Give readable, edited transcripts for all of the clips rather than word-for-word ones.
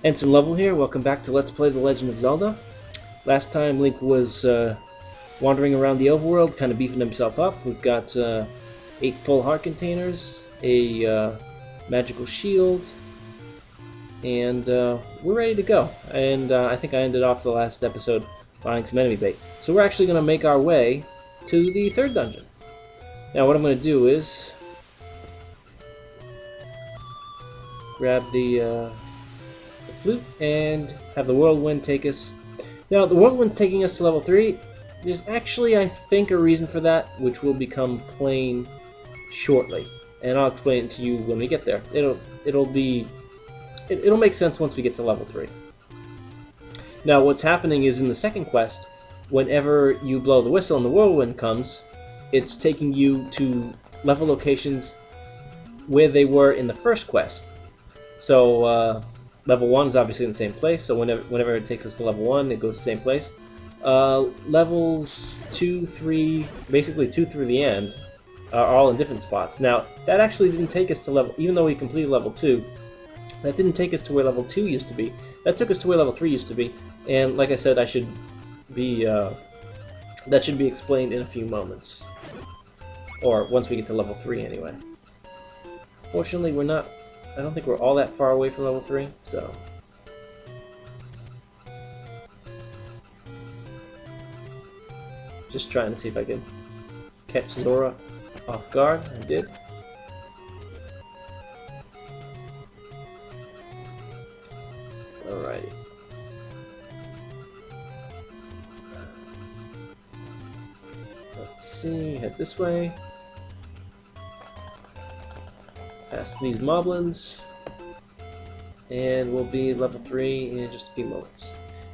Ensign Level here, welcome back to Let's Play The Legend of Zelda. Last time Link was wandering around the overworld, kind of beefing himself up. We've got 8 full heart containers, a magical shield, and we're ready to go. And I think I ended off the last episode buying some enemy bait. So we're actually going to make our way to the third dungeon. Now what I'm going to do is grab the flute and have the whirlwind take us. Now the whirlwind's taking us to level 3. There's actually, I think, a reason for that, which will become plain shortly, and I'll explain it to you when we get there. It'll make sense once we get to level 3. Now what's happening is in the second quest, whenever you blow the whistle and the whirlwind comes, it's taking you to level locations where they were in the first quest. So level 1 is obviously in the same place, so whenever it takes us to level 1, it goes to the same place. Levels 2, 3, basically 2 through the end, are all in different spots. Now, that actually didn't take us to level, even though we completed level 2, that didn't take us to where level 2 used to be. That took us to where level 3 used to be, and like I said, that should be explained in a few moments. Or once we get to level 3 anyway. Fortunately, I don't think we're all that far away from level 3, so... Just trying to see if I can catch Zora off guard. I did. Alrighty. Let's see, head this way. Past these moblins, and we'll be level 3 in just a few moments.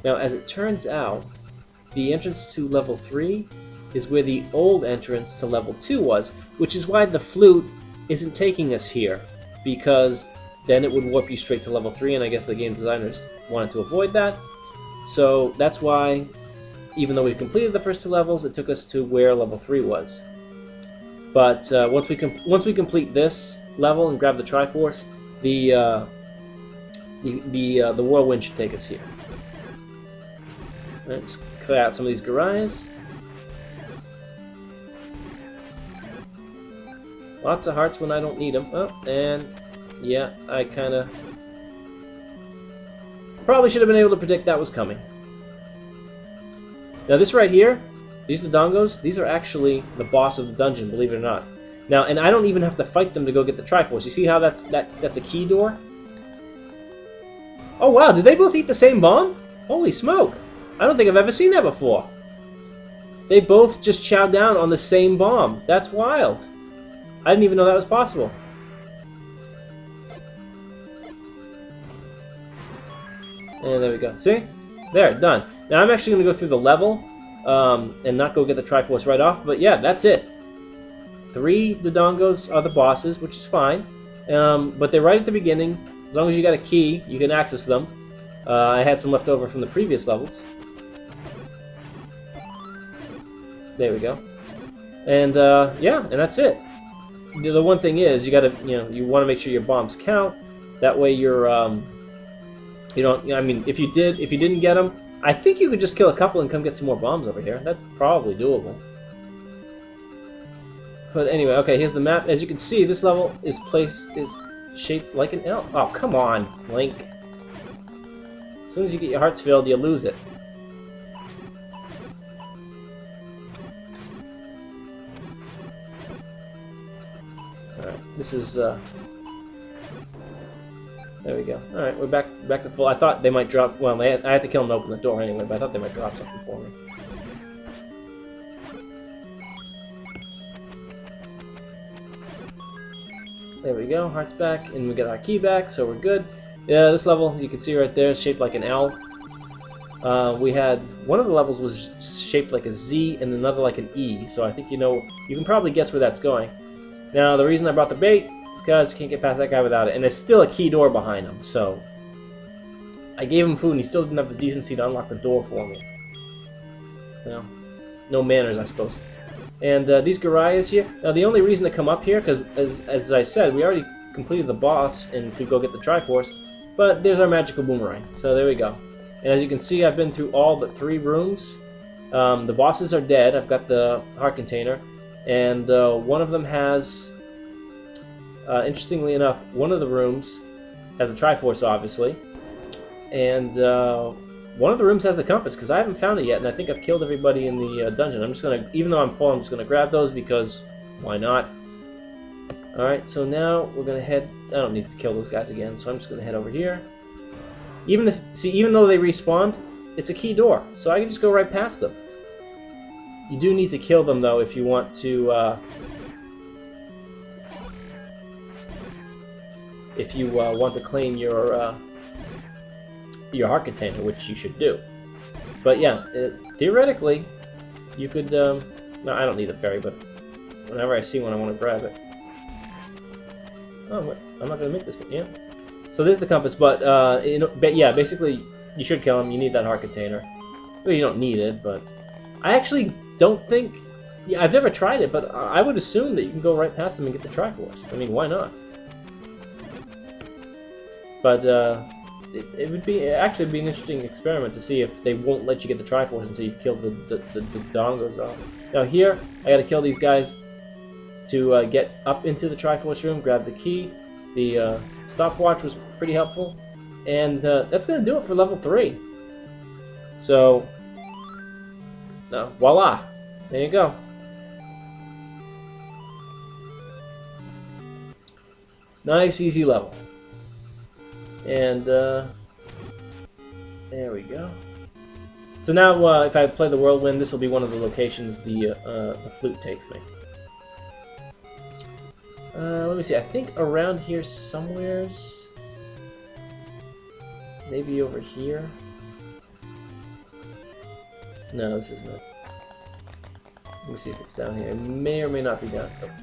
Now, as it turns out, the entrance to level 3 is where the old entrance to level 2 was, which is why the flute isn't taking us here, because then it would warp you straight to level 3, and I guess the game designers wanted to avoid that. So that's why, even though we've completed the first 2 levels, it took us to where level 3 was. But once we complete this level and grab the triforce, the whirlwind should take us here. Alright, just clear out some of these garayas. Lots of hearts when I don't need them. Oh, and yeah, I kinda probably should have been able to predict that was coming. Now this right here, these Dodongos, these are actually the boss of the dungeon, believe it or not. Now, and I don't even have to fight them to go get the triforce. You see how that's a key door? Oh wow, did they both eat the same bomb? Holy smoke! I don't think I've ever seen that before. They both just chowed down on the same bomb. That's wild. I didn't even know that was possible. And there we go. See? There, done. Now I'm actually going to go through the level and not go get the triforce right off, but yeah, that's it. 3 Dodongos are the bosses, which is fine, but they're right at the beginning. As long as you got a key, you can access them. I had some left over from the previous levels. There we go. And yeah, and that's it. The one thing is, you gotta, you want to make sure your bombs count. That way, you're, you don't. I mean, if you didn't get them, I think you could just kill a couple and come get some more bombs over here. That's probably doable. But anyway, okay, here's the map. As you can see, this level is shaped like an L. Oh, come on, Link. As soon as you get your hearts filled, you lose it. Alright, this is, there we go. Alright, we're back to full. I thought they might drop, well, I had to kill them to open the door anyway, but I thought they might drop something for me. There we go, heart's back, and we get our key back, so we're good. Yeah, this level, you can see right there, is shaped like an L. We had, one of the levels was shaped like a Z, and another like an E, so I think you can probably guess where that's going. Now, the reason I brought the bait is because you can't get past that guy without it, and there's still a key door behind him, so... I gave him food, and he still didn't have the decency to unlock the door for me. No manners, I suppose. And these garayas here, now the only reason to come up here, because as I said, we already completed the boss and could go get the triforce, But there's our magical boomerang. So there we go. And as you can see, I've been through all but 3 rooms. The bosses are dead. I've got the heart container. And one of them has, interestingly enough, one of the rooms has a triforce, obviously. And one of the rooms has the compass, because I haven't found it yet, and I think I've killed everybody in the dungeon. I'm just going to, even though I'm full, I'm just going to grab those, because why not? Alright, so now we're going to head, I don't need to kill those guys again, so I'm just going to head over here. Even though they respawned, it's a key door, so I can just go right past them. You do need to kill them, though, if you want to, want to claim your heart container, which you should do. But yeah, theoretically, you could, no, I don't need a fairy, but whenever I see one, I want to grab it. Oh, what? I'm not going to make this one, yeah. So there's the compass, but yeah, basically, you should kill him. You need that heart container. Well, you don't need it, but I actually don't think, yeah, I've never tried it, but I would assume that you can go right past them and get the triforce. I mean, why not? But it would be actually be an interesting experiment to see if they won't let you get the triforce until you've killed the dongos off. Now here, I got to kill these guys to get up into the triforce room, grab the key. The stopwatch was pretty helpful, and that's going to do it for level 3. So, voila! There you go. Nice, easy level. And there we go. So now, if I play the whirlwind, this will be one of the locations the flute takes me. Let me see. I think around here somewheres. Maybe over here. No, this isn't it. Let me see if it's down here. It may or may not be down here.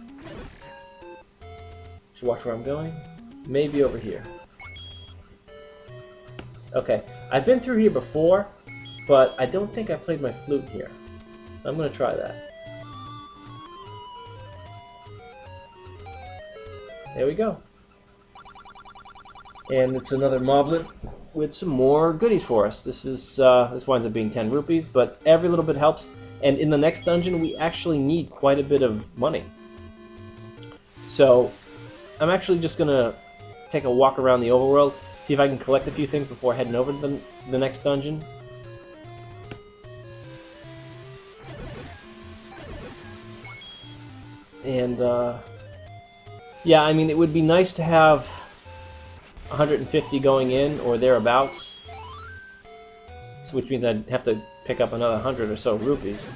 Should watch where I'm going. Maybe over here. Okay, I've been through here before, but I don't think I played my flute here. I'm going to try that. There we go. And it's another moblin with some more goodies for us. This winds up being 10 rupees, but every little bit helps. And in the next dungeon, we actually need quite a bit of money. So I'm actually just going to take a walk around the overworld, see if I can collect a few things before heading over to the next dungeon. And, yeah, I mean, it would be nice to have 150 going in, or thereabouts. So, which means I'd have to pick up another 100 or so rupees.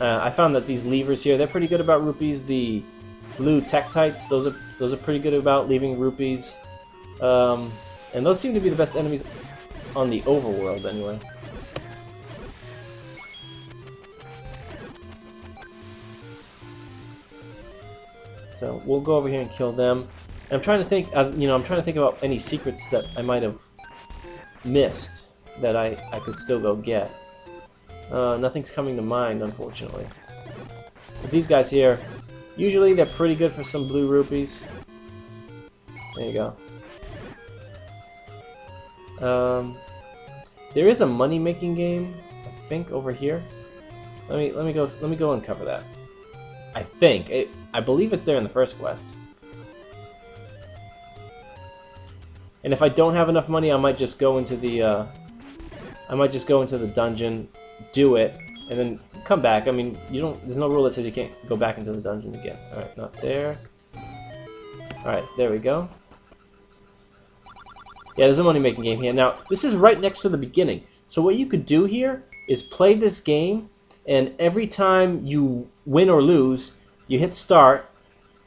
I found that these levers here, they're pretty good about rupees. The blue Tektites, those are pretty good about leaving rupees. And those seem to be the best enemies on the overworld, anyway. So we'll go over here and kill them. And I'm trying to think, I'm trying to think about any secrets that I might have missed that I could still go get. Nothing's coming to mind, unfortunately. But these guys here, usually they're pretty good for some blue rupees. There you go. There is a money-making game, I think, over here. Let me go and cover that. I think I believe it's there in the first quest. And if I don't have enough money, I might just go into the dungeon, do it, and then come back. I mean, there's no rule that says you can't go back into the dungeon again. All right, not there. All right, there we go. Yeah, there's a money-making game here. Now, this is right next to the beginning. So what you could do here is play this game, and every time you win or lose, you hit start,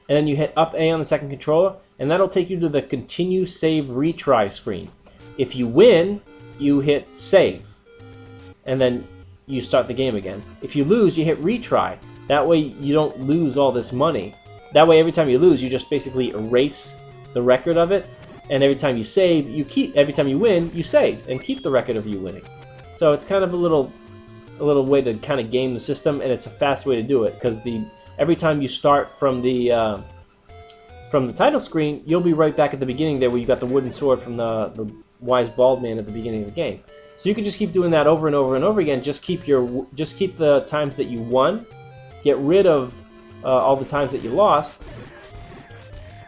and then you hit up A on the second controller, and that'll take you to the continue save retry screen. If you win, you hit save, and then you start the game again. If you lose, you hit retry. That way you don't lose all this money. That way every time you lose, you just basically erase the record of it, and every time you save, you keep. Every time you win, you save and keep the record of you winning. So it's kind of a little way to kind of game the system, and it's a fast way to do it, because every time you start from the from the title screen, you'll be right back at the beginning there where you got the wooden sword from the wise bald man at the beginning of the game. So you can just keep doing that over and over and over again. Just keep the times that you won, get rid of all the times that you lost,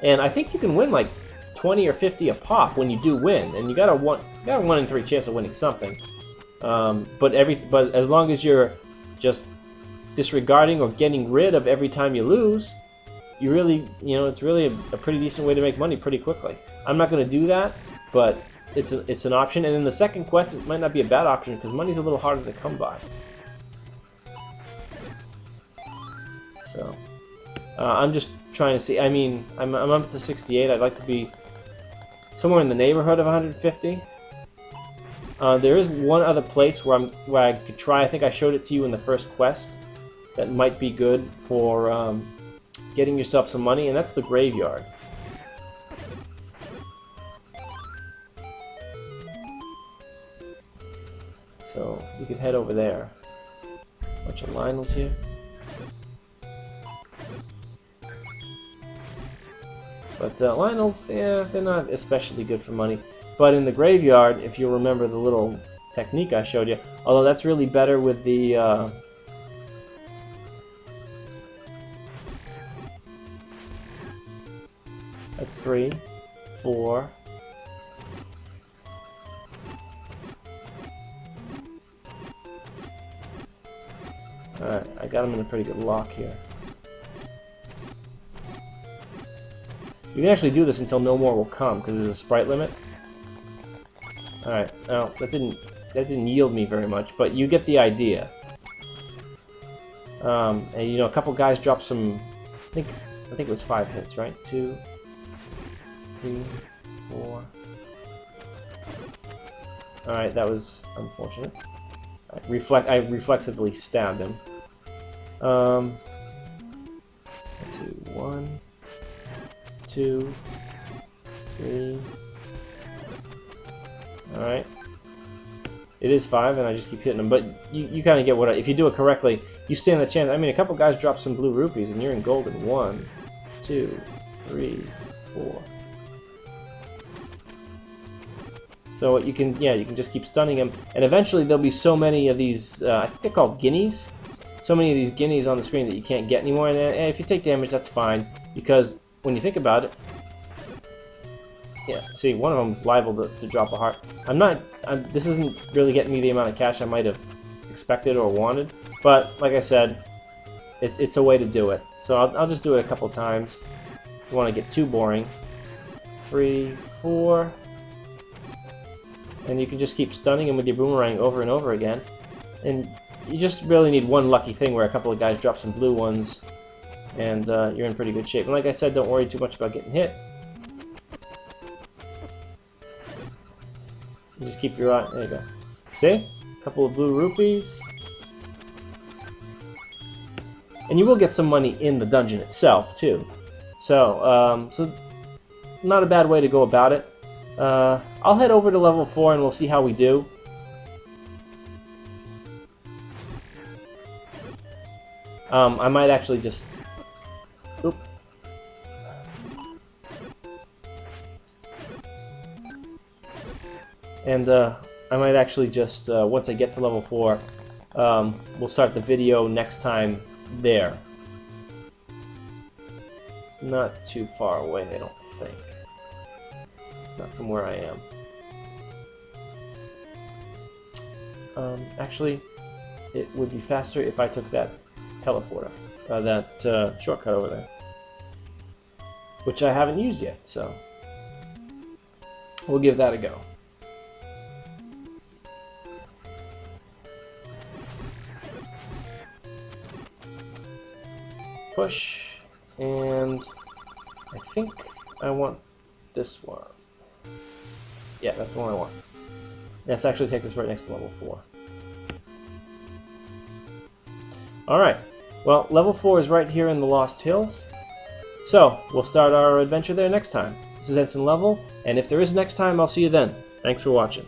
and I think you can win like 20 or 50 a pop when you do win, and you got a 1 in 3 chance of winning something. But as long as you're just disregarding or getting rid of every time you lose, you really, it's really a pretty decent way to make money pretty quickly. I'm not going to do that, but it's an option. And in the second quest, it might not be a bad option because money's a little harder to come by. So I'm just trying to see. I mean, I'm up to 68. I'd like to be somewhere in the neighborhood of 150. There is one other place where I could try. I think I showed it to you in the first quest. That might be good for getting yourself some money, and that's the graveyard. So you could head over there. Bunch of Lionels here. But Lionels, yeah, they're not especially good for money. But in the graveyard, if you remember the little technique I showed you, although that's really better with the that's 3, 4. Alright, I got him in a pretty good lock here. You can actually do this until no more will come, because there's a sprite limit. Alright, now that didn't yield me very much, but you get the idea. And a couple guys dropped some, I think it was 5 hits, right? 2, 3, 4. Alright, that was unfortunate. I reflexively stabbed him. Let's see, 1, 2, 3. Alright. It is 5, and I just keep hitting them. But you kind of get what if you do it correctly, you stand a chance. I mean, a couple guys drop some blue rupees, and you're in gold in 1, 2, 3, 4. So you can just keep stunning them, and eventually there'll be so many of these. I think they're called guineas. So many of these guineas on the screen that you can't get anymore. And if you take damage, that's fine, because when you think about it, yeah. See, one of them is liable to drop a heart. This isn't really getting me the amount of cash I might have expected or wanted, but like I said, it's a way to do it. So I'll just do it a couple times. If you want to get too boring, 3, 4. And you can just keep stunning him with your boomerang over and over again. And you just really need one lucky thing where a couple of guys drop some blue ones, and you're in pretty good shape. And like I said, don't worry too much about getting hit. You just keep your eye. There you go. See? A couple of blue rupees. And you will get some money in the dungeon itself, too. So, not a bad way to go about it. I'll head over to level 4 and we'll see how we do. I might actually just... Oop. And I might actually just, once I get to level 4, we'll start the video next time there. It's not too far away, I don't think. Not from where I am. Actually, it would be faster if I took that teleporter, that shortcut over there, which I haven't used yet, so we'll give that a go. Push, and I think I want this one. Yeah, that's the one I want. Let's actually take this right next to level 4. Alright, well, level 4 is right here in the Lost Hills. So, we'll start our adventure there next time. This is Ensign Level, and if there is next time, I'll see you then. Thanks for watching.